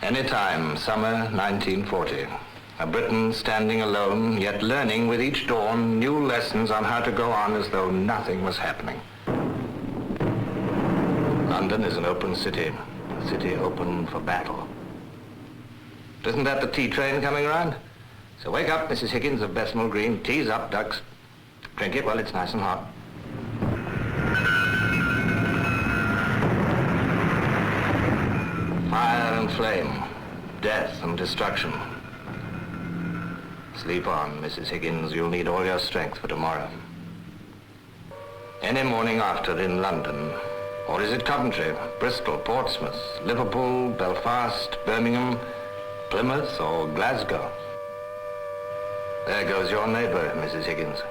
Anytime, summer 1940. A Briton standing alone, yet learning with each dawn new lessons on how to go on as though nothing was happening. London is an open city, a city open for battle. Isn't that the tea train coming around? So wake up, Mrs. Higgins of Bethnal Green. Tea's up, ducks. Drink it while it's nice and hot. Fire and flame, death and destruction. Sleep on, Mrs. Higgins. You'll need all your strength for tomorrow. Any morning after in London, or is it Coventry, Bristol, Portsmouth, Liverpool, Belfast, Birmingham, Plymouth, or Glasgow? There goes your neighbor, Mrs. Higgins.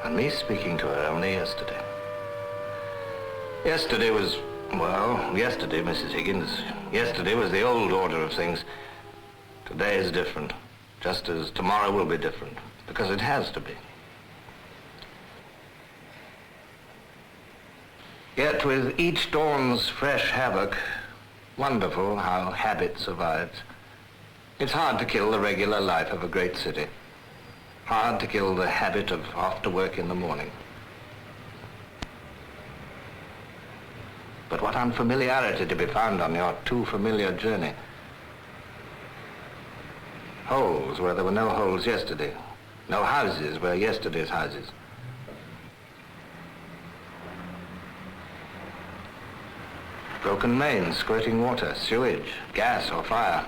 And me speaking to her only yesterday. Yesterday, Mrs. Higgins, yesterday was the old order of things. Today is different, just as tomorrow will be different, because it has to be. Yet with each dawn's fresh havoc, wonderful how habit survives. It's hard to kill the regular life of a great city. Hard to kill the habit of off to work in the morning. But what unfamiliarity to be found on your too familiar journey. Holes where there were no holes yesterday. No houses where yesterday's houses. Broken mains, squirting water, sewage, gas or fire.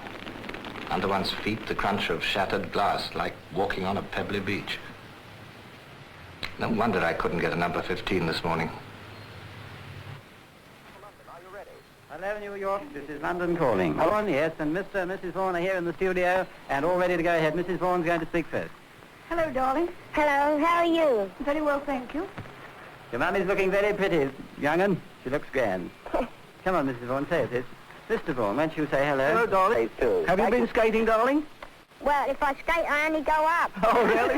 Under one's feet, the crunch of shattered glass, like walking on a pebbly beach. No wonder I couldn't get a number 15 this morning. Are you ready? Hello, New York. This is London calling. Vaughan, yes, and Mr. and Mrs. Vaughan are here in the studio and all ready to go ahead. Mrs. Vaughan's going to speak first. Hello, darling. Hello, how are you? Very well, thank you. Your mummy's looking very pretty, young'un. She looks grand. Come on, Mrs. Vaughan, say it. Mr. Vaughan, why don't you say hello? Hello, darling. Have you been skating, darling? Well, if I skate, I only go up. Oh, really?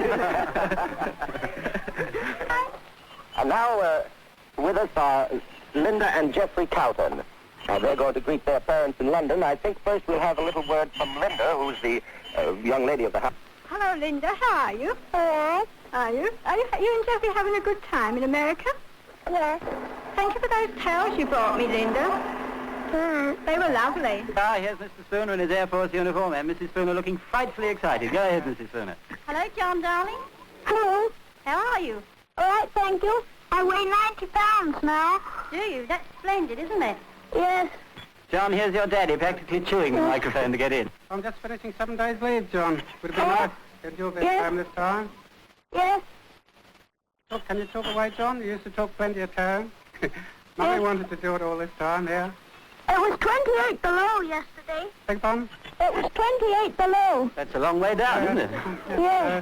And now, with us are Linda and Geoffrey Cowton. They're going to greet their parents in London. I think first we'll have a little word from Linda, who's the young lady of the house. Hello, Linda. How are you? Yes. Are you? Are you and Jeffrey having a good time in America? Yes. Thank you for those towels you brought me, Linda. They were lovely. Ah, here's Mr. Spooner in his Air Force uniform, and Mrs. Spooner looking frightfully excited. Go ahead, Mrs. Spooner. Hello, John, darling. Hello. How are you? All right, thank you. I weigh 90 pounds now. Do you? That's splendid, isn't it? Yes. John, here's your daddy practically chewing the microphone to get in. I'm just finishing 7 days leave, John. Would it be nice to get your best time this time? Yes. Oh, can you talk away, John? You used to talk plenty of time. Mummy wanted to do it all this time, yeah? It was 28 below yesterday. Beg pardon? It was 28 below. That's a long way down, isn't it? Yes.